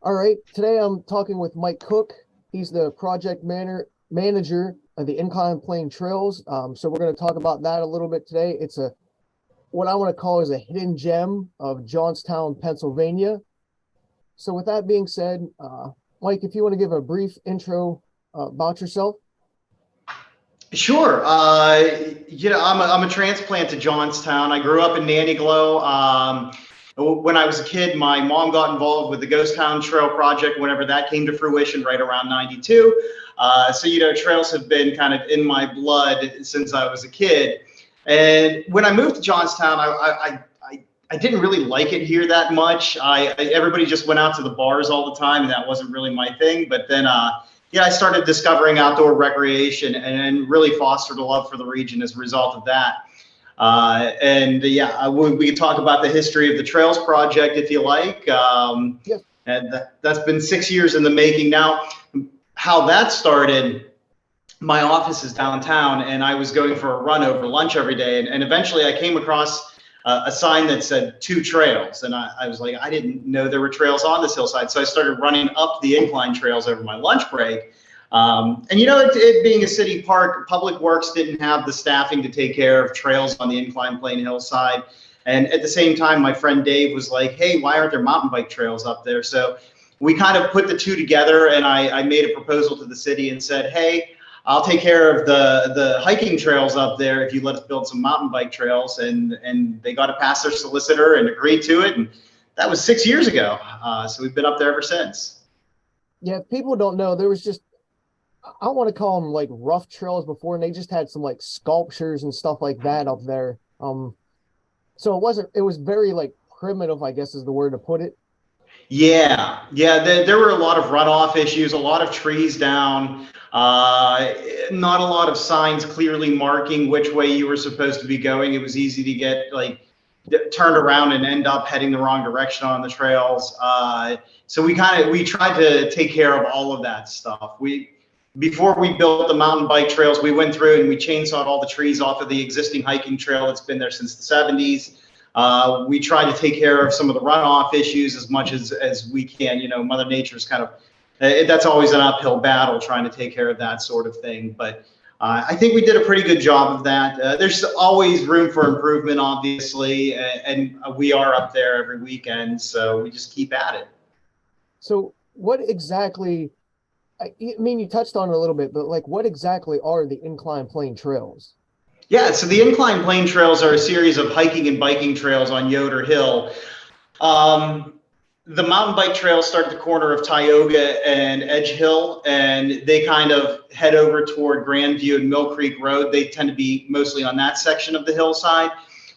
All right, today I'm talking with Mike Cook. He's the manager of the Incline Plane Trails. So we're going to talk about that a little bit today. It's a what I want to call is a hidden gem of Johnstown, Pennsylvania. So with that being said, Mike, if you want to give a brief intro about yourself. Sure. I'm a transplant to Johnstown. I grew up in Nannyglow. When I was a kid, my mom got involved with the Ghost Town Trail project whenever that came to fruition right around 92. Trails have been kind of in my blood since I was a kid. And when I moved to Johnstown, I didn't really like it here that much. Everybody just went out to the bars all the time, and that wasn't really my thing. But then I started discovering outdoor recreation and really fostered a love for the region as a result of that. We can talk about the history of the Trails Project if you like. Yes. And that's been 6 years in the making now. How that started, my office is downtown, and I was going for a run over lunch every day. And eventually I came across a sign that said 2 trails. And I was like, I didn't know there were trails on this hillside. So I started running up the incline trails over my lunch break. It being a city park, Public Works didn't have the staffing to take care of trails on the Incline Plane hillside. And at the same time, my friend Dave was like, hey, why aren't there mountain bike trails up there? So we kind of put the two together, and I made a proposal to the city and said, hey, I'll take care of the hiking trails up there if you let us build some mountain bike trails. And they got to pass their solicitor and agreed to it. And that was 6 years ago. So we've been up there ever since. Yeah, if people don't know, there was just I want to call them like rough trails before, and they just had some like sculptures and stuff like that up there. So it was very like primitive, I guess is the word to put it. Yeah. There were a lot of runoff issues, a lot of trees down, not a lot of signs clearly marking which way you were supposed to be going. It was easy to get turned around and end up heading the wrong direction on the trails. So we tried to take care of all of that stuff. Before we built the mountain bike trails, we went through and we chainsawed all the trees off of the existing hiking trail that's been there since the 70s. We try to take care of some of the runoff issues as much as we can. Mother Nature's kind of, that's always an uphill battle trying to take care of that sort of thing. But I think we did a pretty good job of that. There's always room for improvement, obviously, and we are up there every weekend, so we just keep at it. So what exactly, I mean, you touched on it a little bit, but like what exactly are the Incline Plane Trails? Yeah, so the Incline Plane Trails are a series of hiking and biking trails on Yoder Hill. The mountain bike trails start at the corner of Tioga and Edge Hill, and they kind of head over toward Grandview and Mill Creek Road. They tend to be mostly on that section of the hillside,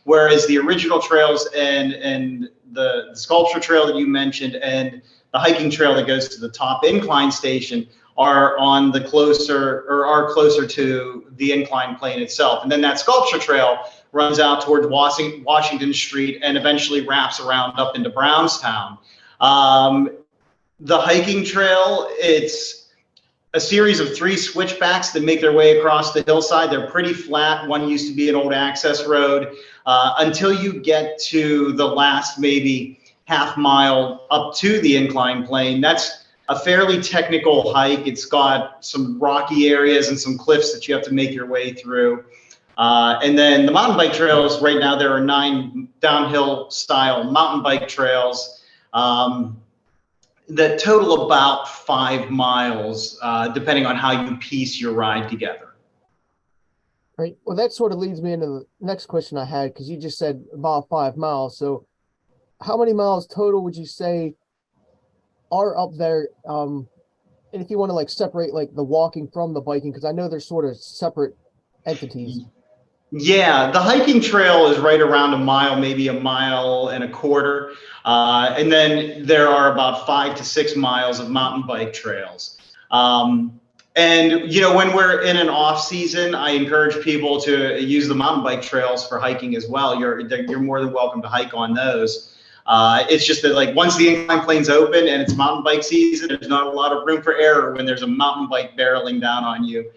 whereas the original trails and the sculpture trail that you mentioned and the hiking trail that goes to the top incline station are closer to the incline plane itself. And then that sculpture trail runs out towards Washington Street and eventually wraps around up into Brownstown. The hiking trail, it's a series of 3 switchbacks that make their way across the hillside. They're pretty flat. One used to be an old access road until you get to the last maybe half mile up to the incline plane. That's a fairly technical hike. It's got some rocky areas and some cliffs that you have to make your way through. And then the mountain bike trails, right now there are 9 downhill style mountain bike trails that total about 5 miles, depending on how you piece your ride together. Right. Well, that sort of leads me into the next question I had, because you just said about 5 miles. So how many miles total would you say are up there? And if you want to like separate like the walking from the biking, because I know they're sort of separate entities. Yeah, the hiking trail is right around a mile, maybe 1.25 miles. And then there are about 5 to 6 miles of mountain bike trails. When we're in an off season, I encourage people to use the mountain bike trails for hiking as well. You're more than welcome to hike on those. It's just that like once the incline plane's open and it's mountain bike season, there's not a lot of room for error when there's a mountain bike barreling down on you.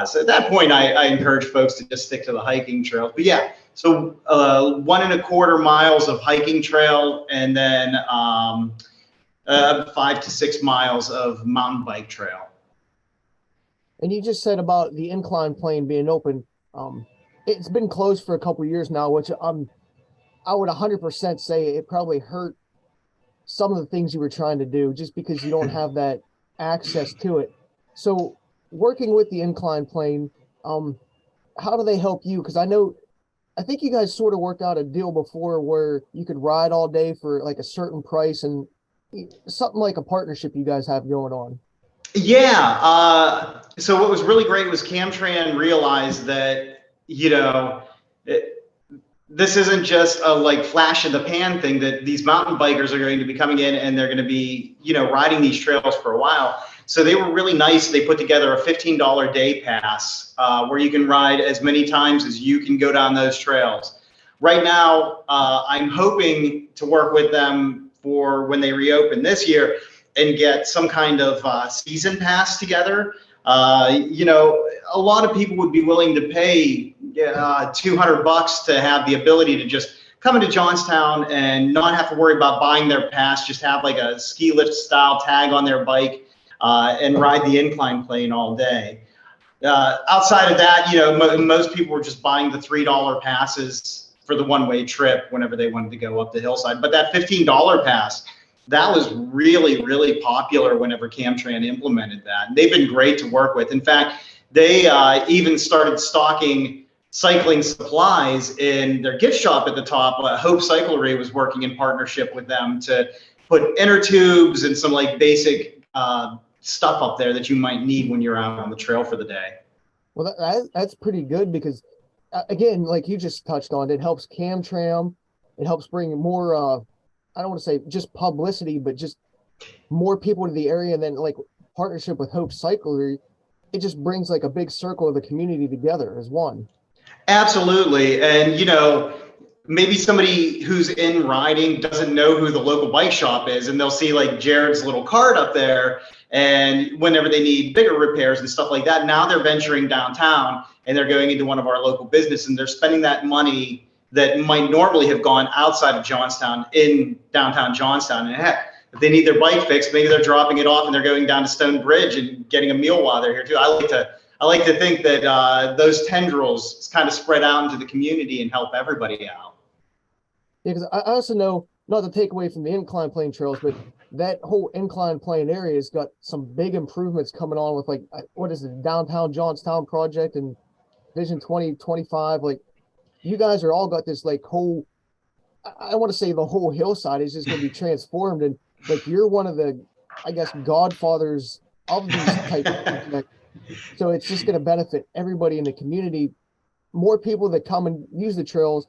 So at that point, I encourage folks to just stick to the hiking trails. But yeah, so 1.25 miles of hiking trail, and then 5 to 6 miles of mountain bike trail. And you just said about the incline plane being open. It's been closed for a couple of years now, which I would 100% say it probably hurt some of the things you were trying to do just because you don't have that access to it. So working with the incline plane, how do they help you? Because I think you guys sort of worked out a deal before where you could ride all day for like a certain price and something like a partnership you guys have going on. Yeah. So what was really great was Camtran realized that, this isn't just a like flash in the pan thing, that these mountain bikers are going to be coming in and they're going to be, riding these trails for a while. So they were really nice. They put together a $15 day pass where you can ride as many times as you can go down those trails. Right now, I'm hoping to work with them for when they reopen this year and get some kind of season pass together. A lot of people would be willing to pay $200 to have the ability to just come into Johnstown and not have to worry about buying their pass, just have like a ski lift style tag on their bike and ride the incline plane all day. Outside of that, most people were just buying the $3 passes for the one-way trip whenever they wanted to go up the hillside. But that $15 pass, that was really, really popular whenever Camtran implemented that. And they've been great to work with. In fact, they even started stocking cycling supplies in their gift shop at the top. Hope Cyclery was working in partnership with them to put inner tubes and some like basic stuff up there that you might need when you're out on the trail for the day. Well, that's pretty good because, again, like you just touched on, it helps Camtran. It helps bring more, I don't want to say just publicity, but just more people to the area. And then like partnership with Hope Cyclery, it just brings like a big circle of the community together as one. Absolutely. And, maybe somebody who's in riding doesn't know who the local bike shop is, and they'll see like Jared's little cart up there. And whenever they need bigger repairs and stuff like that, now they're venturing downtown and they're going into one of our local businesses and they're spending that money that might normally have gone outside of Johnstown in downtown Johnstown. And heck, if they need their bike fixed, maybe they're dropping it off and they're going down to Stone Bridge and getting a meal while they're here too. I like to think that those tendrils kind of spread out into the community and help everybody out. Yeah, because I also know, not to take away from the incline plane trails, but that whole incline plane area has got some big improvements coming on with like, what is it, downtown Johnstown project and Vision 2025. Like you guys are all got this like whole, I want to say the whole hillside is just going to be transformed. And like, you're one of the, I guess, godfathers of these type of projects. So it's just going to benefit everybody in the community. More people that come and use the trails,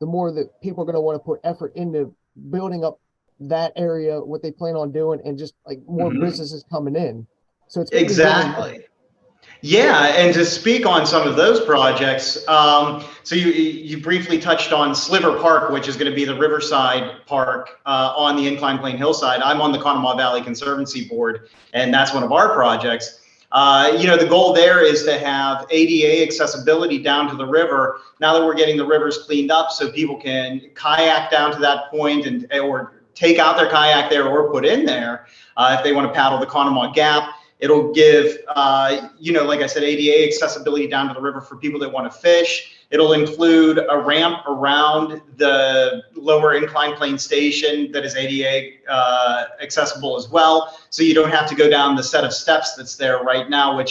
the more that people are going to want to put effort into building up that area, what they plan on doing, and just like more businesses coming in. So it's exactly. Yeah, and to speak on some of those projects, so you briefly touched on Sliver Park, which is going to be the Riverside Park on the Incline Plane Hillside. I'm on the Conemaugh Valley Conservancy Board, and that's one of our projects. The goal there is to have ADA accessibility down to the river. Now that we're getting the rivers cleaned up so people can kayak down to that point or take out their kayak there or put in there if they want to paddle the Conemaugh Gap. It'll give, like I said, ADA accessibility down to the river for people that want to fish. It'll include a ramp around the lower incline plane station that is ADA accessible as well. So you don't have to go down the set of steps that's there right now,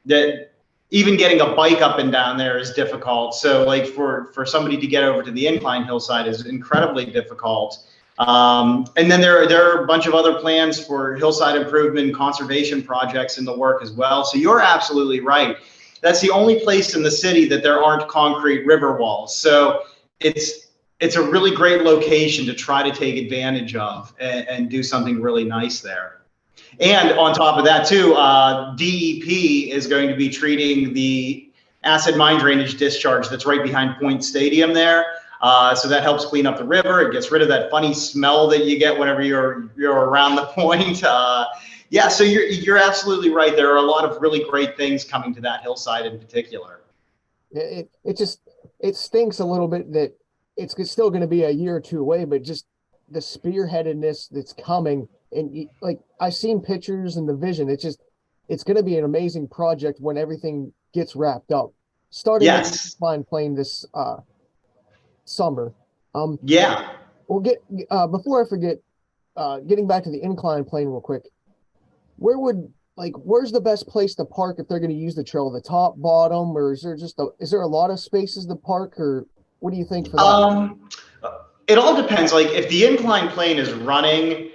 that even getting a bike up and down there is difficult. So like for somebody to get over to the incline hillside is incredibly difficult. And then there are a bunch of other plans for hillside improvement and conservation projects in the work as well. So you're absolutely right. That's the only place in the city that there aren't concrete river walls. So it's a really great location to try to take advantage of and do something really nice there. And on top of that too, DEP is going to be treating the acid mine drainage discharge that's right behind Point Stadium there. So that helps clean up the river. It gets rid of that funny smell that you get whenever you're around the point. Yeah, so you're absolutely right. There are a lot of really great things coming to that hillside in particular. It stinks a little bit that it's still going to be a year or two away, but just the spearheadedness that's coming and like I've seen pictures and the vision. It's going to be an amazing project when everything gets wrapped up. Starting with Yes. Incline Plane this summer. Um, Yeah. we'll get before I forget, getting back to the Incline Plane real quick. Where's the best place to park if they're going to use the trail? The top, bottom, or is there a lot of spaces to park, or what do you think for that? Um, it all depends. Like if the incline plane is running,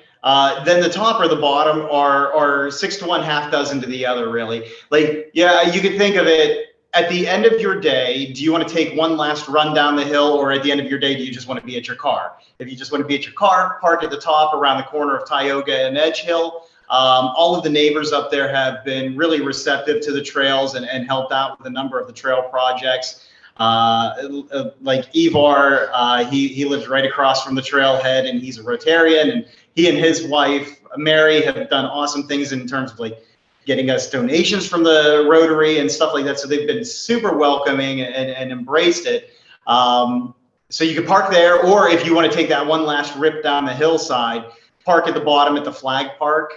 then the top or the bottom are 6 to 1, half dozen to the other, really. Like, yeah, you could think of it at the end of your day. Do you want to take one last run down the hill, or at the end of your day, do you just want to be at your car? If you just want to be at your car, park at the top around the corner of Tioga and Edge Hill. All of the neighbors up there have been really receptive to the trails and helped out with a number of the trail projects. Like Ivar, he lives right across from the trailhead, and he's a Rotarian, and he and his wife Mary have done awesome things in terms of like getting us donations from the Rotary and stuff like that. So they've been super welcoming and embraced it. So you can park there, or if you want to take that one last rip down the hillside, park at the bottom at the flag park.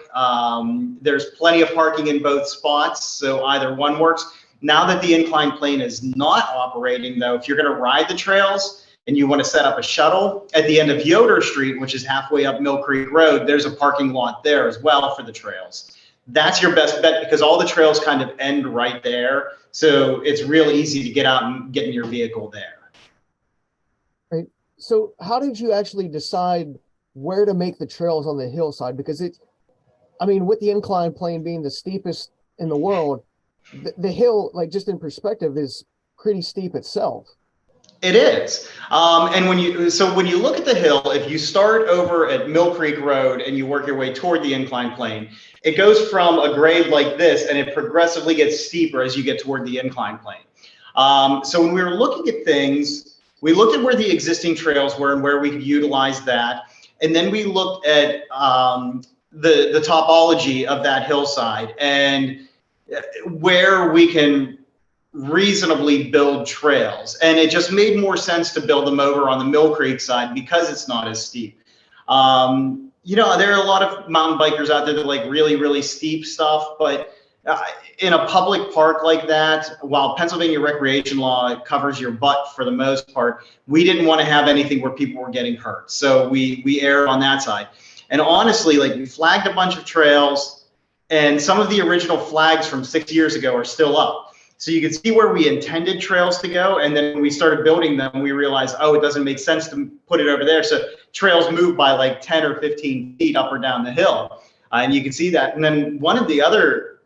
There's plenty of parking in both spots, so either one works. Now that the incline plane is not operating, though, if you're going to ride the trails and you want to set up a shuttle at the end of Yoder Street, which is halfway up Mill Creek Road, there's a parking lot there as well for the trails. That's your best bet because all the trails kind of end right there. So it's real easy to get out and get in your vehicle there. Right. So how did you actually decide where to make the trails on the hillside? Because with the incline plane being the steepest in the world, the hill, like just in perspective, is pretty steep itself. It is. And when you look at the hill, if you start over at Mill Creek Road and you work your way toward the incline plane, it goes from a grade like this and it progressively gets steeper as you get toward the incline plane. So when we were looking at things, we looked at where the existing trails were and where we could utilize that. And then we looked at the topology of that hillside and where we can reasonably build trails. And it just made more sense to build them over on the Mill Creek side because it's not as steep. There are a lot of mountain bikers out there that like really, really steep stuff, but in a public park like that, while Pennsylvania recreation law covers your butt for the most part, we didn't want to have anything where people were getting hurt. So we erred on that side. And honestly, like we flagged a bunch of trails, and some of the original flags from 6 years ago are still up. So you can see where we intended trails to go. And then when we started building them, we realized, oh, it doesn't make sense to put it over there. So trails move by like 10 or 15 feet up or down the hill. And you can see that. And then one of the other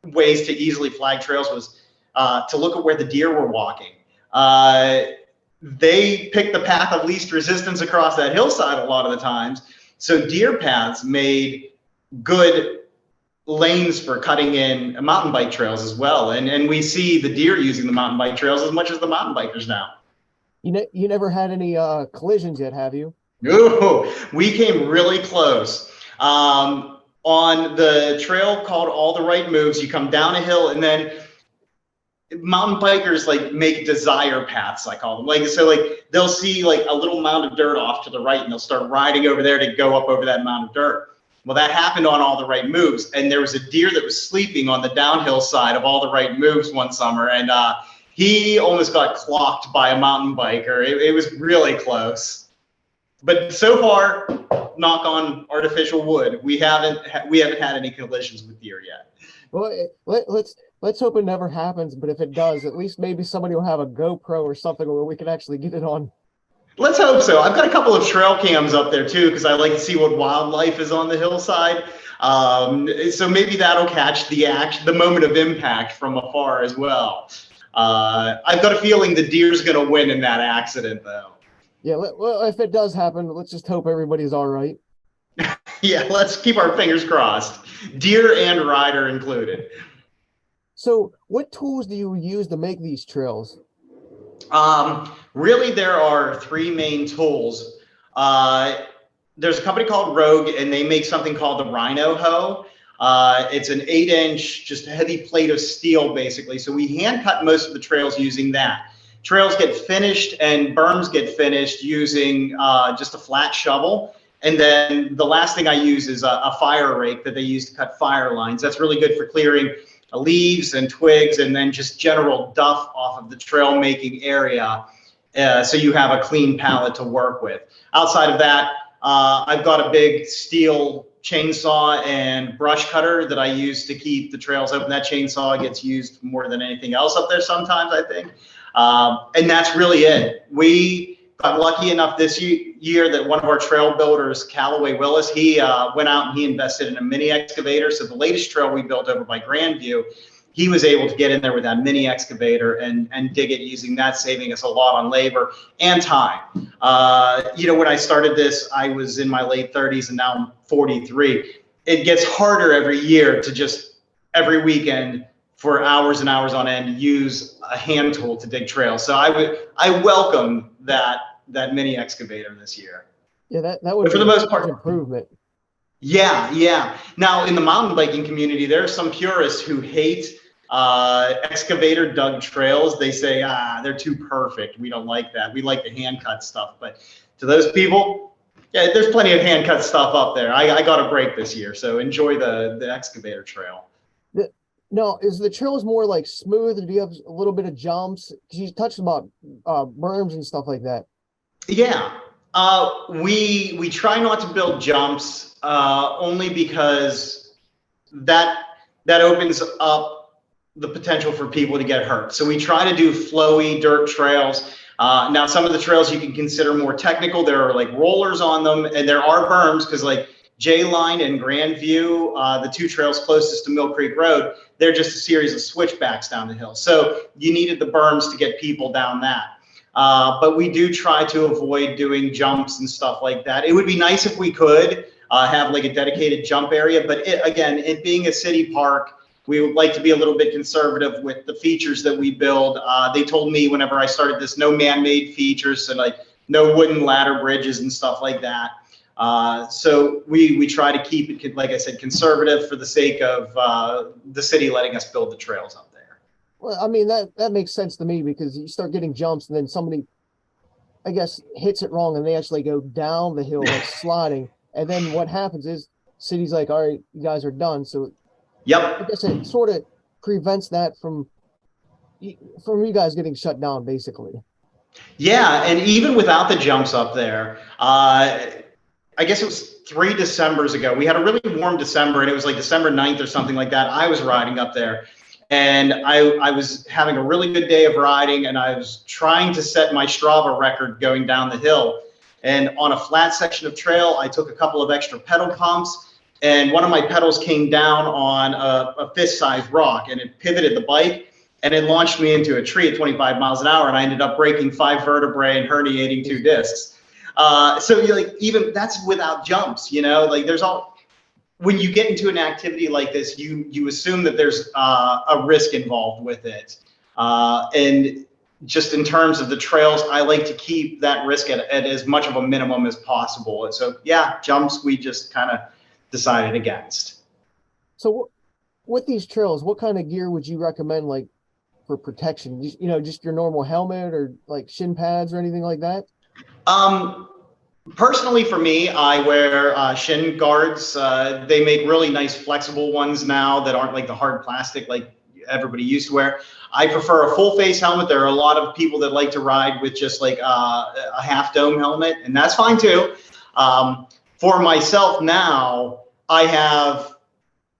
ways to easily flag trails was to look at where the deer were walking. They picked the path of least resistance across that hillside a lot of the times. So deer paths made good lanes for cutting in mountain bike trails as well. And we see the deer using the mountain bike trails as much as the mountain bikers now. You never had any collisions yet, have you? Ooh, we came really close. On the trail called All the Right Moves, you come down a hill and then mountain bikers like make desire paths, I call them. Like they'll see like a little mound of dirt off to the right and they'll start riding over there to go up over that mound of dirt. Well, that happened on All the Right Moves, and there was a deer that was sleeping on the downhill side of All the Right Moves one summer, and he almost got clocked by a mountain biker. It was really close, but so far, knock on artificial wood, we haven't had any collisions with deer yet. Well, let's hope it never happens. But if it does, at least maybe somebody will have a GoPro or something where we can actually get it on. Let's hope so. I've got a couple of trail cams up there too, because I like to see what wildlife is on the hillside. So maybe that'll catch the moment of impact from afar as well. I've got a feeling the deer's going to win in that accident, though. Yeah, well, if it does happen, let's just hope everybody's all right. Yeah, let's keep our fingers crossed. Deer and rider included. So what tools do you use to make these trails? Really, there are three main tools. There's a company called Rogue, and they make something called the Rhino hoe. It's an 8-inch, just a heavy plate of steel, basically. So we hand cut most of the trails using that. Trails get finished and berms get finished using just a flat shovel. And then the last thing I use is a fire rake that they use to cut fire lines. That's really good for clearing leaves and twigs and then just general duff off of the trail making area. So you have a clean palette to work with. Outside of that, I've got a big steel chainsaw and brush cutter that I use to keep the trails open. That chainsaw gets used more than anything else up there sometimes, I think. And that's really it. We got lucky enough this year that one of our trail builders, Callaway Willis, he went out and he invested in a mini excavator. So the latest trail we built over by Grandview, he was able to get in there with that mini excavator and dig it using that, saving us a lot on labor and time. When I started this, I was in my late 30s and now I'm 43. It gets harder every year to just every weekend for hours and hours on end use a hand tool to dig trails. So I welcome that mini excavator this year. Yeah, that would but for be the most part, improvement. Yeah. Now in the mountain biking community, there are some purists who hate excavator dug trails. They say, they're too perfect. We don't like that. We like the hand cut stuff. But to those people, yeah, there's plenty of hand cut stuff up there. I got a break this year, so enjoy the excavator trail. No, is the trails more like smooth, or do you have a little bit of jumps? Because you touched about berms and stuff like that. Yeah, we try not to build jumps only because that opens up the potential for people to get hurt. So we try to do flowy dirt trails. Now some of the trails you can consider more technical. There are like rollers on them, and there are berms because like J-Line and Grandview, the two trails closest to Mill Creek Road, they're just a series of switchbacks down the hill. So you needed the berms to get people down that. But we do try to avoid doing jumps and stuff like that. It would be nice if we could have like a dedicated jump area, but it being a city park, we would like to be a little bit conservative with the features that we build. They told me whenever I started this, no man-made features, so like no wooden ladder bridges and stuff like that. So we try to keep it, like I said, conservative for the sake of the city letting us build the trails up there. Well, I mean, that makes sense to me, because you start getting jumps and then somebody, I guess, hits it wrong and they actually go down the hill like sliding. And then what happens is city's like, all right, you guys are done. So yep. I guess it sort of prevents that from you guys getting shut down, basically. Yeah, and even without the jumps up there, I guess it was 3 Decembers ago. We had a really warm December, and it was like December 9th or something like that. I was riding up there, and I was having a really good day of riding, and I was trying to set my Strava record going down the hill. And on a flat section of trail, I took a couple of extra pedal pumps, and one of my pedals came down on a fist-sized rock, and it pivoted the bike, and it launched me into a tree at 25 miles an hour, and I ended up breaking 5 vertebrae and herniating 2 discs. So like even that's without jumps, like there's when you get into an activity like this, you assume that there's a risk involved with it. And just in terms of the trails, I like to keep that risk at as much of a minimum as possible. And so, yeah, jumps, we just kind of decided against. So with these trails, what kind of gear would you recommend, like for protection? Just your normal helmet or like shin pads or anything like that? Personally, for me, I wear shin guards. They make really nice flexible ones now that aren't like the hard plastic like everybody used to wear. I prefer a full face helmet. There are a lot of people that like to ride with just like a half dome helmet, and that's fine too. For myself now, I have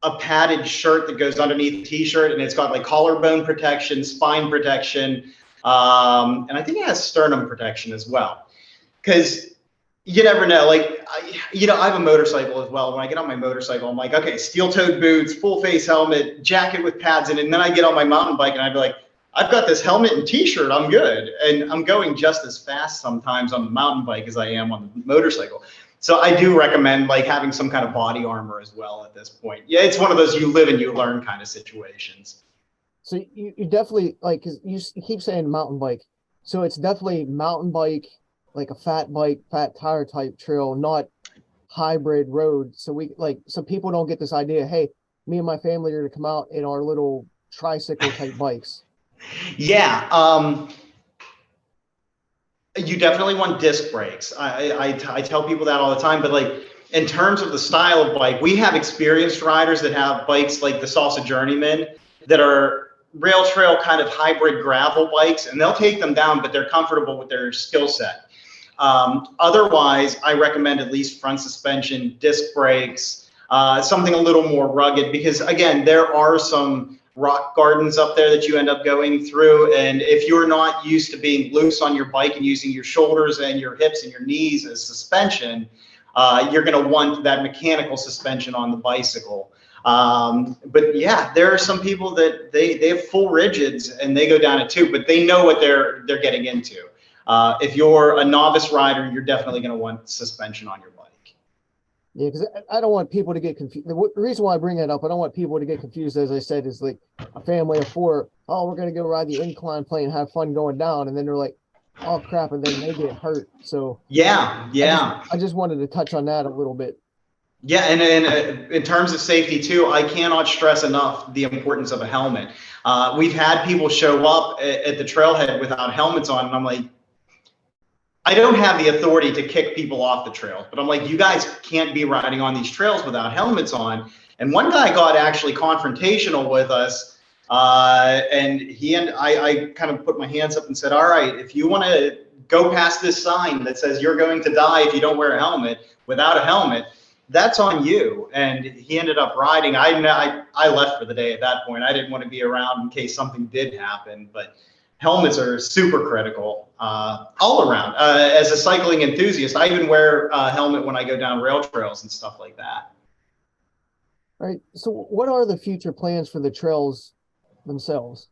a padded shirt that goes underneath the t-shirt, and it's got like collarbone protection, spine protection, and I think it has sternum protection as well. Because you never know. Like, I have a motorcycle as well. When I get on my motorcycle, I'm like, okay, steel-toed boots, full-face helmet, jacket with pads in it. And then I get on my mountain bike and I'd be like, I've got this helmet and t-shirt, I'm good. And I'm going just as fast sometimes on the mountain bike as I am on the motorcycle. So I do recommend like having some kind of body armor as well at this point. Yeah, it's one of those you live and you learn kind of situations. So you definitely, like, 'cause you keep saying mountain bike. So it's definitely mountain bike, like a fat bike, fat tire type trail, not hybrid road. So people don't get this idea, hey, me and my family are to come out in our little tricycle type bikes. Yeah. You definitely want disc brakes. I tell people that all the time, but like in terms of the style of bike, we have experienced riders that have bikes like the Salsa Journeyman that are rail trail kind of hybrid gravel bikes, and they'll take them down, but they're comfortable with their skill set. Otherwise, I recommend at least front suspension, disc brakes, something a little more rugged, because again, there are some rock gardens up there that you end up going through. And if you're not used to being loose on your bike and using your shoulders and your hips and your knees as suspension, you're going to want that mechanical suspension on the bicycle. But yeah, there are some people that they have full rigids and they go down it too, but they know what they're getting into. If you're a novice rider, you're definitely going to want suspension on your bike. Yeah, because I don't want people to get confused. The reason why I bring that up, I don't want people to get confused, as I said, is like a family of four. Oh, we're going to go ride the incline plane, have fun going down. And then they're like, oh, crap. And then they get hurt. So Yeah. I just wanted to touch on that a little bit. Yeah, and in terms of safety too, I cannot stress enough the importance of a helmet. We've had people show up at the trailhead without helmets on, and I'm like, I don't have the authority to kick people off the trail, but I'm like, you guys can't be riding on these trails without helmets on. And one guy got actually confrontational with us, and I kind of put my hands up and said, all right, if you want to go past this sign that says you're going to die if you don't wear a helmet without a helmet, that's on you. And he ended up riding. I left for the day at that point. I didn't want to be around in case something did happen, but helmets are super critical all around. As a cycling enthusiast, I even wear a helmet when I go down rail trails and stuff like that. All right. So what are the future plans for the trails themselves?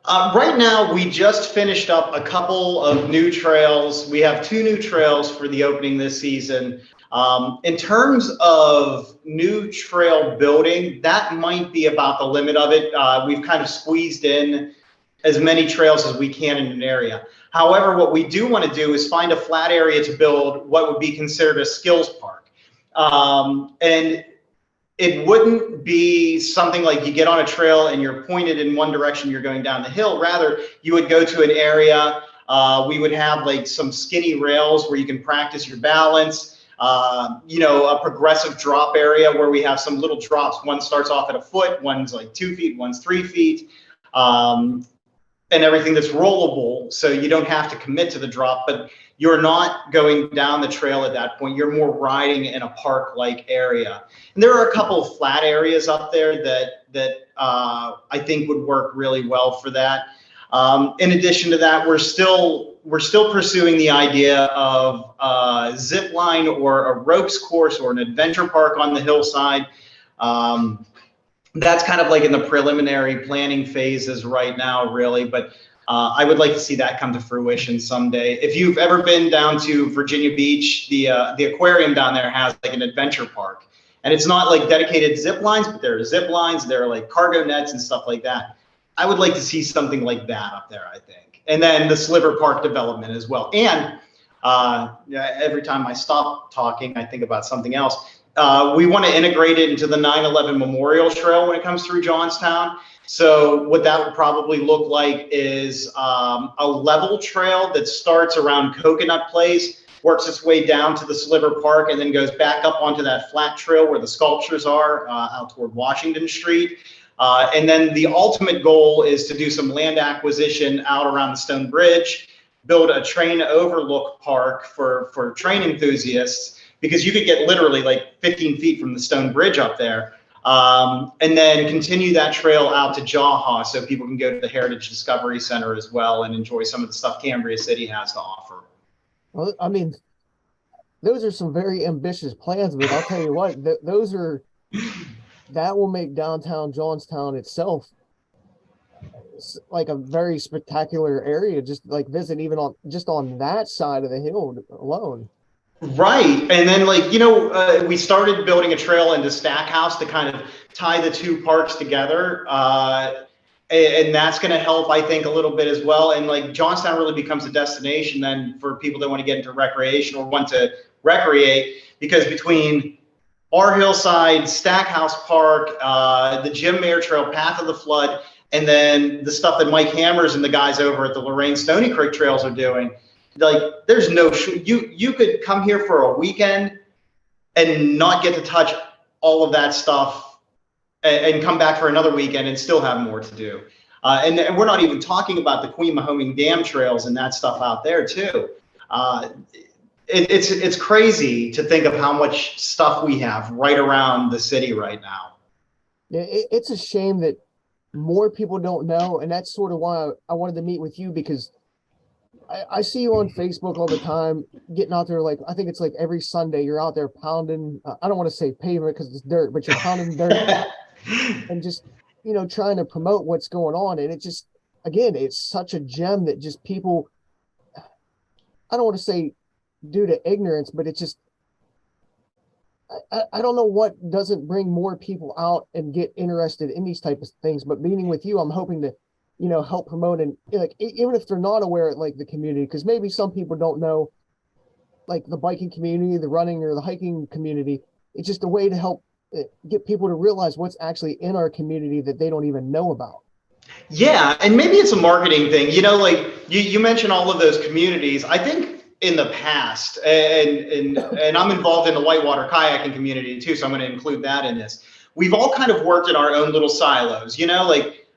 Right now, we just finished up a couple of new trails. We have 2 new trails for the opening this season. In terms of new trail building, that might be about the limit of it. We've kind of squeezed in as many trails as we can in an area. However, what we do want to do is find a flat area to build what would be considered a skills park. And it wouldn't be something like you get on a trail and you're pointed in one direction, you're going down the hill. Rather, you would go to an area. We would have like some skinny rails where you can practice your balance. A progressive drop area where we have some little drops. One starts off at a foot, one's like 2 feet, one's 3 feet. And everything that's rollable, so you don't have to commit to the drop, but you're not going down the trail at that point. You're more riding in a park-like area. And there are a couple of flat areas up there that I think would work really well for that. In addition to that, we're still pursuing the idea of a zip line or a ropes course or an adventure park on the hillside. That's kind of like in the preliminary planning phases right now, really, but I would like to see that come to fruition someday. If you've ever been down to Virginia Beach, the aquarium down there has like an adventure park, and it's not like dedicated zip lines, but there are zip lines, there are like cargo nets and stuff like that. I would like to see something like that up there, I think. And then the Sliver Park development as well. And every time I stop talking, I think about something else. We want to integrate it into the 9/11 Memorial Trail when it comes through Johnstown. So what that would probably look like is a level trail that starts around Coconut Place, works its way down to the Sliver Park, and then goes back up onto that flat trail where the sculptures are out toward Washington Street. And then the ultimate goal is to do some land acquisition out around the Stone Bridge, build a train overlook park for train enthusiasts, because you could get literally like 15 feet from the Stone Bridge up there, and then continue that trail out to Jaha so people can go to the Heritage Discovery Center as well and enjoy some of the stuff Cambria City has to offer. Well, I mean, those are some very ambitious plans, but I'll tell you what, that will make downtown Johnstown itself like a very spectacular area, just like visit even on that side of the hill alone. Right. And then we started building a trail into Stackhouse to kind of tie the 2 parks together. And that's going to help, I think, a little bit as well. And like Johnstown really becomes a destination then for people that want to get into recreation or want to recreate, because between our hillside, Stackhouse Park, the Jim Mayer Trail, Path of the Flood, and then the stuff that Mike Hammers and the guys over at the Lorraine Stony Creek Trails are doing, like there's no you could come here for a weekend and not get to touch all of that stuff and come back for another weekend and still have more to do. And we're not even talking about the Queen Mahoning Dam trails and that stuff out there too. It's crazy to think of how much stuff we have right around the city right now. Yeah, it's a shame that more people don't know, and that's sort of why I wanted to meet with you, because I see you on Facebook all the time, getting out there. Like, I think it's like every Sunday you're out there pounding. I don't want to say pavement because it's dirt, but you're pounding dirt and just, trying to promote what's going on. And it just, again, it's such a gem that just people, I don't want to say due to ignorance, but it's just, I don't know what doesn't bring more people out and get interested in these type of things. But meeting with you, I'm hoping to, help promote, and like, even if they're not aware of like the community, because maybe some people don't know, like the biking community, the running or the hiking community. It's just a way to help get people to realize what's actually in our community that they don't even know about. Yeah, and maybe it's a marketing thing. Like you mentioned all of those communities. I think in the past, and I'm involved in the whitewater kayaking community too, so I'm going to include that in this. We've all kind of worked in our own little silos, like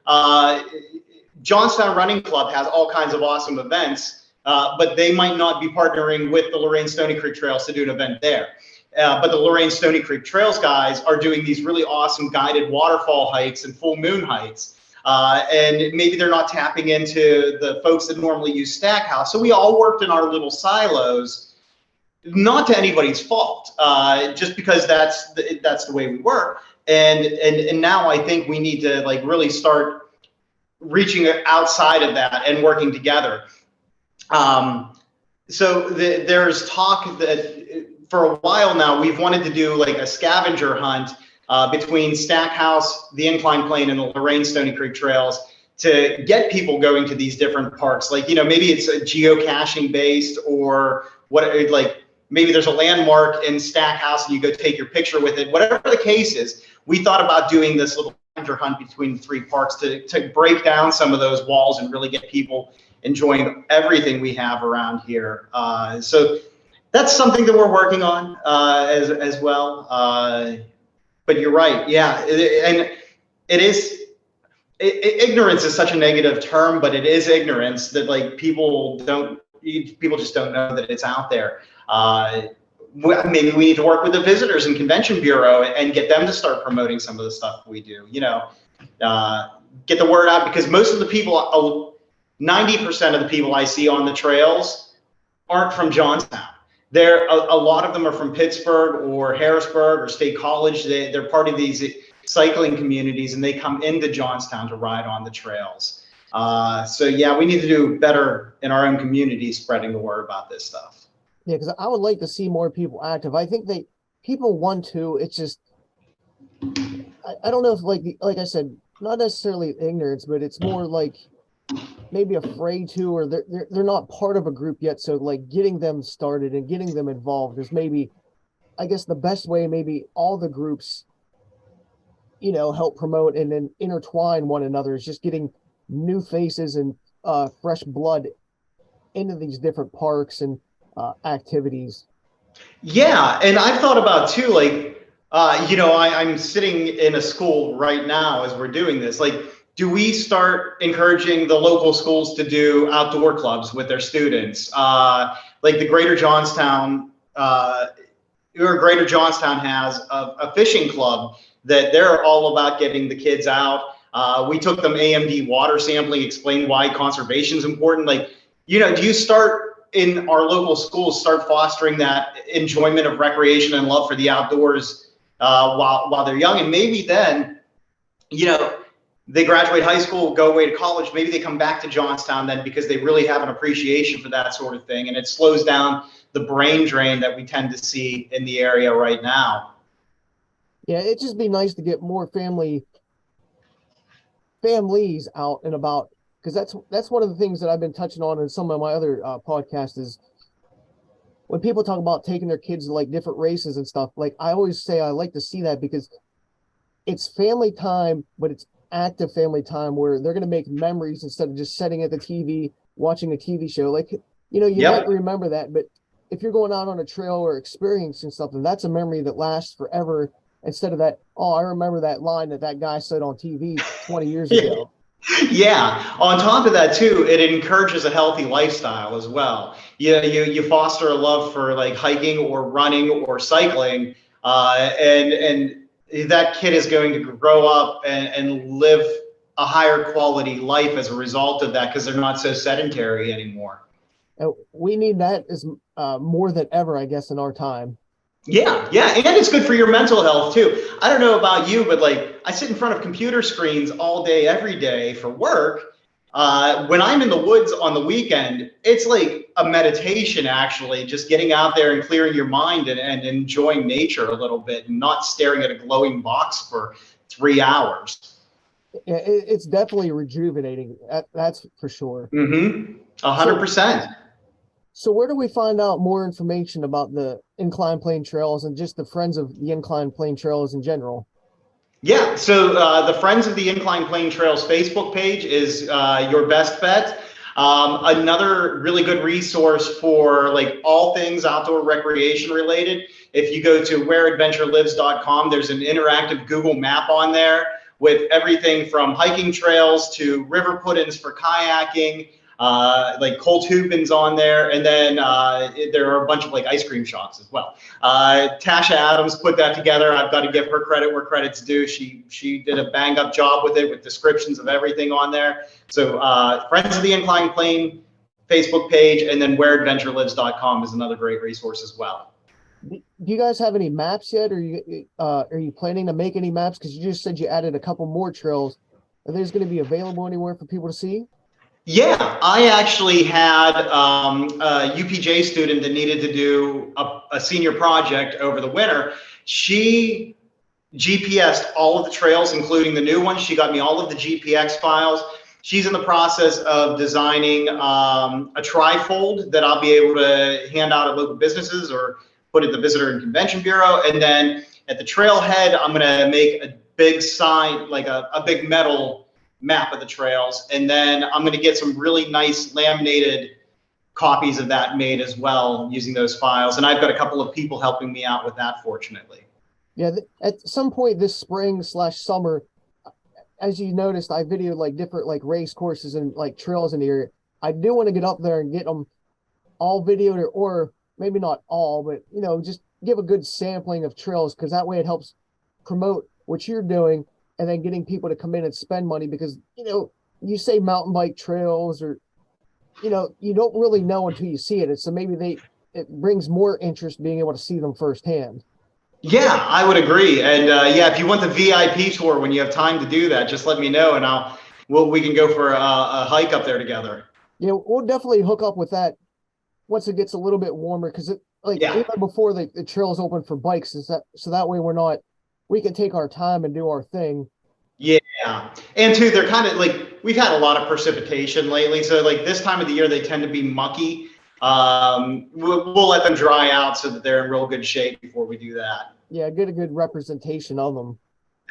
Johnstown Running Club has all kinds of awesome events, but they might not be partnering with the Lorain Stony Creek Trails to do an event there. But the Lorain Stony Creek Trails guys are doing these really awesome guided waterfall hikes and full moon hikes. And maybe they're not tapping into the folks that normally use Stackhouse. So we all worked in our little silos, not to anybody's fault, just because that's the way we work. And now I think we need to like really start reaching outside of that and working together. So there's talk that for a while now we've wanted to do like a scavenger hunt between Stackhouse, the Incline Plane, and the Lorain Stony Creek Trails to get people going to these different parks. Like, maybe it's a geocaching based, or like maybe there's a landmark in Stackhouse and you go take your picture with it. Whatever the case is, we thought about doing this little scavenger hunt between the three parks to break down some of those walls and really get people enjoying everything we have around here. So that's something that we're working on as well. But you're right, yeah, and it is. Ignorance is such a negative term, but it is ignorance that like people just don't know that it's out there. Maybe we need to work with the Visitors and Convention Bureau and get them to start promoting some of the stuff we do. Get the word out, because most of the people, 90% of the people I see on the trails aren't from Johnstown. A lot of them are from Pittsburgh or Harrisburg or State College. They're part of these cycling communities, and they come into Johnstown to ride on the trails. So yeah, we need to do better in our own community spreading the word about this stuff. Yeah, because I would like to see more people active. I think people want to. It's just I don't know if like I said, not necessarily ignorance, but it's more like maybe afraid to, or they're not part of a group yet. So like getting them started and getting them involved is maybe, I guess, the best way. Maybe all the groups, help promote and then intertwine one another, is just getting new faces and fresh blood into these different parks and activities. Yeah, and I've thought about too, like, I'm sitting in a school right now as we're doing this. Like, do we start encouraging the local schools to do outdoor clubs with their students? Like the Greater Johnstown, Greater Johnstown has a fishing club that they're all about getting the kids out. We took them AMD water sampling, explained why conservation is important. Like, do you start in our local schools, start fostering that enjoyment of recreation and love for the outdoors while they're young? And maybe then, they graduate high school, go away to college, maybe they come back to Johnstown then because they really have an appreciation for that sort of thing. And it slows down the brain drain that we tend to see in the area right now. Yeah, it'd just be nice to get more families out and about, because that's one of the things that I've been touching on in some of my other podcasts is when people talk about taking their kids to like different races and stuff. Like, I always say I like to see that because it's family time, but it's active family time where they're going to make memories instead of just sitting at the TV watching a TV show. Like, You might Yep. remember that, but if you're going out on a trail or experiencing something, that's a memory that lasts forever. Instead of that, oh, I remember that line that guy said on TV 20 years ago. Yeah. On top of that too, it encourages a healthy lifestyle as well. You foster a love for like hiking or running or cycling, and that kid is going to grow up and live a higher quality life as a result of that because they're not so sedentary anymore. And we need that as more than ever, I guess, in our time. Yeah, yeah, and it's good for your mental health too. I don't know about you, but like I sit in front of computer screens all day, every day for work. When I'm in the woods on the weekend, it's like a meditation actually, just getting out there and clearing your mind and enjoying nature a little bit and not staring at a glowing box for 3 hours. Yeah, it's definitely rejuvenating. That's for sure. Mm-hmm. A hundred So, percent. so where do we find out more information about the Incline Plane Trails and just the Friends of the Incline Plane Trails in general? Yeah, so the Friends of the Incline Plane Trails Facebook page is your best bet. Another really good resource for like all things outdoor recreation related. If you go to whereadventurelives.com, there's an interactive Google map on there with everything from hiking trails to river put-ins for kayaking, like Colt Hupin's on there, and then there are a bunch of like ice cream shops as well. Tasha Adams put that together. I've got to give her credit where credit's due. She did a bang up job with it with descriptions of everything on there. So Friends of the Incline Plane Facebook page, and then whereadventurelives.com is another great resource as well. Do you guys have any maps yet? Are you planning to make any maps? Because you just said you added a couple more trails. Are those going to be available anywhere for people to see? Yeah, I actually had a UPJ student that needed to do a senior project over the winter. She GPSed all of the trails, including the new ones. She got me all of the GPX files. She's in the process of designing a trifold that I'll be able to hand out at local businesses or put at the Visitor and Convention Bureau. And then at the trailhead, I'm going to make a big sign, like a big metal map of the trails. And then I'm going to get some really nice laminated copies of that made as well using those files. And I've got a couple of people helping me out with that, fortunately. Yeah, at some point this spring/summer, as you noticed, I videoed like different like race courses and like trails in the area. I do want to get up there and get them all videoed, or maybe not all, but just give a good sampling of trails because that way it helps promote what you're doing and then getting people to come in and spend money because you say mountain bike trails or you don't really know until you see it. So maybe it brings more interest being able to see them firsthand. Yeah, I would agree. And yeah, if you want the VIP tour when you have time to do that, just let me know and we can go for a hike up there together. Yeah, we'll definitely hook up with that once it gets a little bit warmer because it like Yeah. even before the trails open for bikes is that so that way we can take our time and do our thing. Yeah. And two, they're kind of like we've had a lot of precipitation lately. So like this time of the year, they tend to be mucky. We'll let them dry out so that they're in real good shape before we do that. Yeah, get a good representation of them.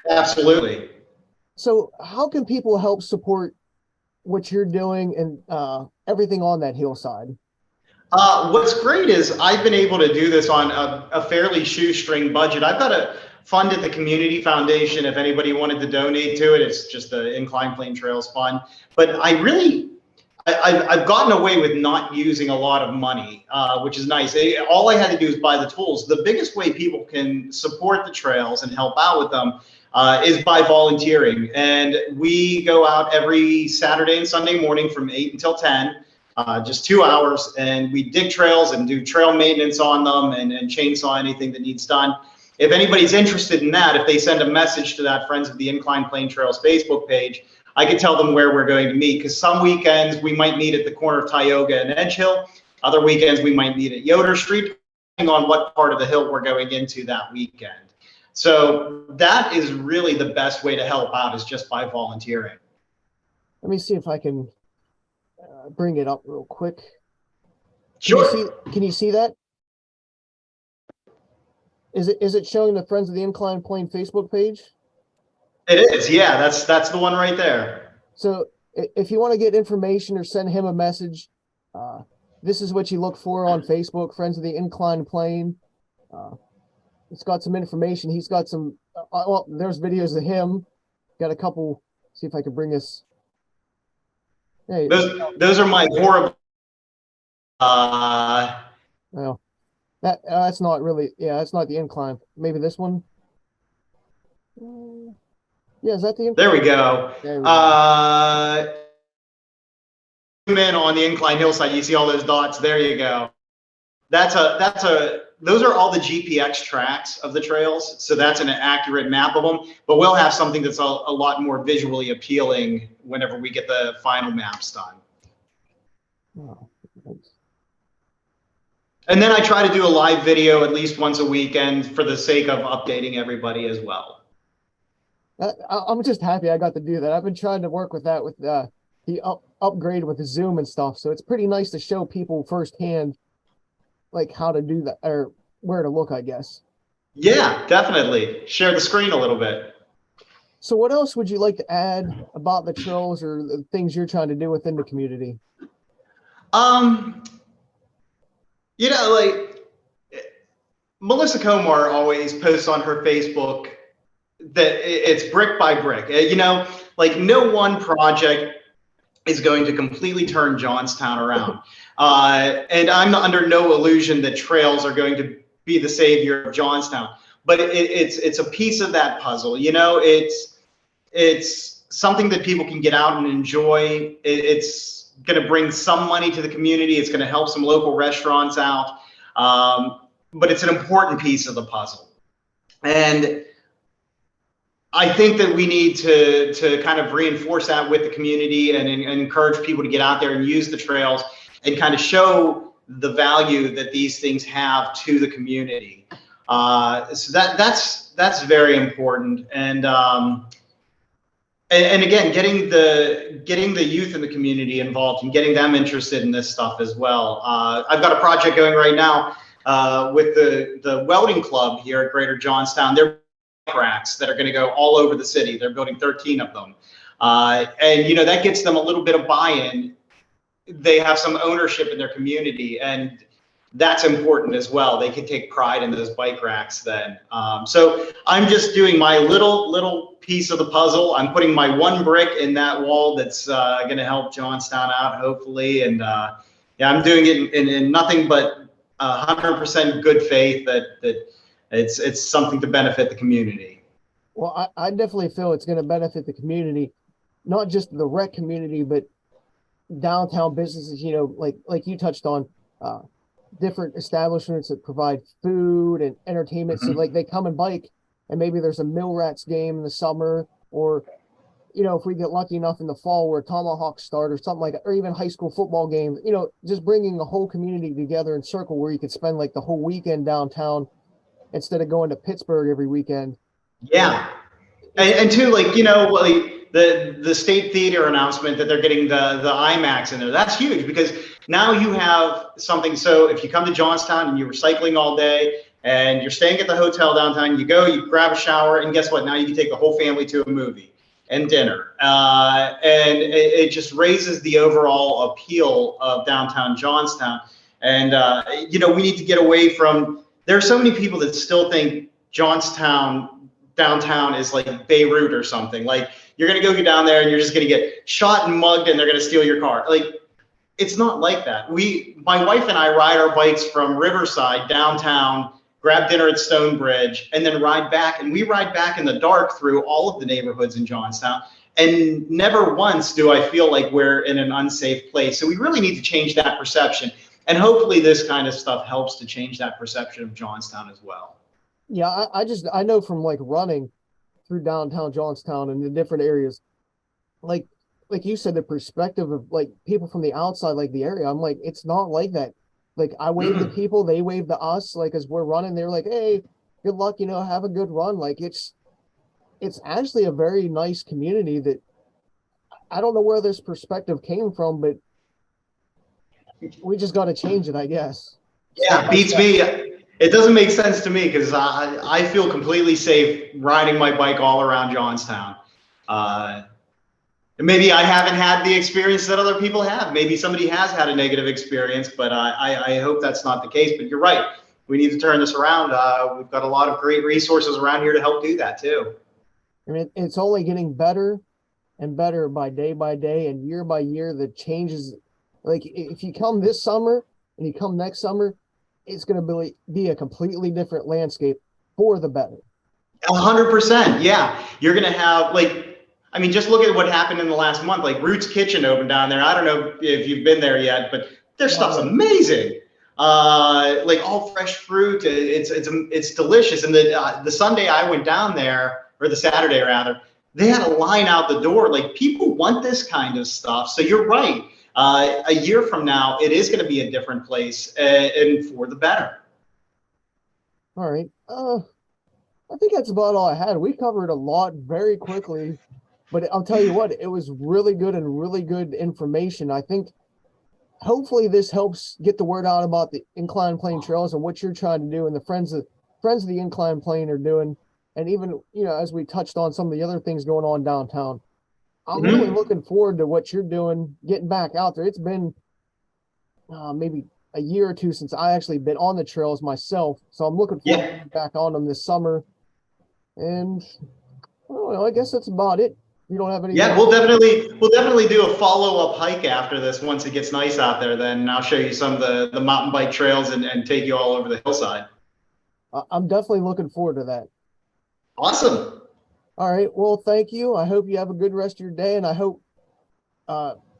Absolutely. So how can people help support what you're doing and everything on that hillside? What's great is I've been able to do this on a fairly shoestring budget. I've got a fund at the Community Foundation. If anybody wanted to donate to it, it's just the Incline Plane Trails Fund. But I've gotten away with not using a lot of money, which is nice. All I had to do is buy the tools. The biggest way people can support the trails and help out with them is by volunteering. And we go out every Saturday and Sunday morning from 8 until 10. Just 2 hours, and we dig trails and do trail maintenance on them and chainsaw anything that needs done. If anybody's interested in that, if they send a message to that Friends of the Incline Plane Trails Facebook page, I can tell them where we're going to meet, because some weekends we might meet at the corner of Tioga and Edge Hill. Other weekends we might meet at Yoder Street, depending on what part of the hill we're going into that weekend. So that is really the best way to help out, is just by volunteering. Let me see if I can bring it up real quick. Sure. Can you see that? Is it showing the Friends of the Incline Plane Facebook page? It is, yeah. That's the one right there. So if you want to get information or send him a message, this is what you look for on Facebook, Friends of the Incline Plane. Uh, it's got some information. He's got some, well, there's videos of him. Got a couple, see if I can bring this. Hey, Those are my horrible. well, that's not really, yeah, that's not the incline. Maybe this one. Yeah, is that the incline? There we go. There we go. Zoom in on the incline hillside. You see all those dots. There you go. Those are all the GPX tracks of the trails. So that's an accurate map of them, but we'll have something that's a lot more visually appealing whenever we get the final maps done. Oh, thanks. And then I try to do a live video at least once a weekend for the sake of updating everybody as well. I'm just happy I got to do that. I've been trying to work with that with the upgrade with the Zoom and stuff. So it's pretty nice to show people firsthand like how to do that or where to look, I guess. Yeah, definitely. Share the screen a little bit. So what else would you like to add about the trails or the things you're trying to do within the community? You know, like Melissa Comar always posts on her Facebook that it's brick by brick. You know, like no one project is going to completely turn Johnstown around. And I'm under no illusion that trails are going to be the savior of Johnstown, but it's a piece of that puzzle. You know, it's something that people can get out and enjoy. It's going to bring some money to the community. It's going to help some local restaurants out. But it's an important piece of the puzzle. And I think that we need to kind of reinforce that with the community and encourage people to get out there and use the trails and kind of show the value that these things have to the community. So that's very important. And again, getting the youth in the community involved and getting them interested in this stuff as well. I've got a project going right now with the welding club here at Greater Johnstown. They're racks that are going to go all over the city. They're building 13 of them. And, you know, that gets them a little bit of buy-in. They have some ownership in their community, and that's important as well. They can take pride in those bike racks then. So I'm just doing my little piece of the puzzle. I'm putting my one brick in that wall that's going to help Johnstown out, hopefully. And yeah, I'm doing it in nothing but 100% good faith that it's something to benefit the community. Well, I definitely feel it's going to benefit the community, not just the rec community, but downtown businesses, you know, like you touched on, different establishments that provide food and entertainment. Mm-hmm. So like they come and bike, and maybe there's a Mill Rats game in the summer, or, you know, if we get lucky enough in the fall where Tomahawks start or something like that, or even high school football games, you know, just bringing the whole community together in circle where you could spend like the whole weekend downtown instead of going to Pittsburgh every weekend. Yeah. And too, like, you know, like the state theater announcement that they're getting the IMAX in there, that's huge because now you have something. So if you come to Johnstown and you're cycling all day and you're staying at the hotel downtown, you go, you grab a shower, and guess what? Now you can take the whole family to a movie and dinner. And it just raises the overall appeal of downtown Johnstown. And, you know, we need to get away from, there are so many people that still think Johnstown downtown is like Beirut or something. Like you're going to go down there and you're just going to get shot and mugged and they're going to steal your car. Like it's not like that. My wife and I ride our bikes from Riverside downtown, grab dinner at Stonebridge, and then ride back. And we ride back in the dark through all of the neighborhoods in Johnstown. And never once do I feel like we're in an unsafe place. So we really need to change that perception. And hopefully this kind of stuff helps to change that perception of Johnstown as well. Yeah, I know from like running through downtown Johnstown and the different areas, like you said, the perspective of like people from the outside, like the area, I'm like, it's not like that. Like I wave to people, they wave to us, like as we're running, they're like, hey, good luck, you know, have a good run. Like it's actually a very nice community that I don't know where this perspective came from, but we just got to change it, I guess. Yeah, beats me. It doesn't make sense to me because I feel completely safe riding my bike all around Johnstown. maybe I haven't had the experience that other people have. Maybe somebody has had a negative experience, but I hope that's not the case. But you're right. We need to turn this around. We've got a lot of great resources around here to help do that too. I mean, it's only getting better and better by day and year by year. The changes, like if you come this summer and you come next summer, it's going to be a completely different landscape for the better. 100%. Yeah. You're going to have I mean, just look at what happened in the last month. Like Root's Kitchen opened down there. I don't know if you've been there yet, but their stuff's amazing. Like all fresh fruit. It's delicious. And the Sunday I went down there, or the Saturday rather, they had a line out the door. Like people want this kind of stuff. So you're right. A year from now, it is going to be a different place, and for the better. All right. I think that's about all I had. We covered a lot very quickly, but I'll tell you what, it was really good and really good information. I think hopefully this helps get the word out about the Incline Plane Trails and what you're trying to do, and the friends of the Incline Plane are doing. And even, as we touched on some of the other things going on downtown, I'm really looking forward to what you're doing, getting back out there. It's been maybe a year or two since I actually been on the trails myself. So I'm looking forward to getting back on them this summer. And I guess that's about it. You don't have any? Yeah, we'll definitely do a follow-up hike after this once it gets nice out there. Then I'll show you some of the mountain bike trails and take you all over the hillside. I'm definitely looking forward to that. Awesome. All right. Well, thank you. I hope you have a good rest of your day, and I hope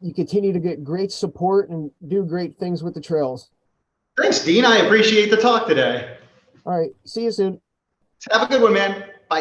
you continue to get great support and do great things with the trails. Thanks, Dean. I appreciate the talk today. All right. See you soon. Have a good one, man.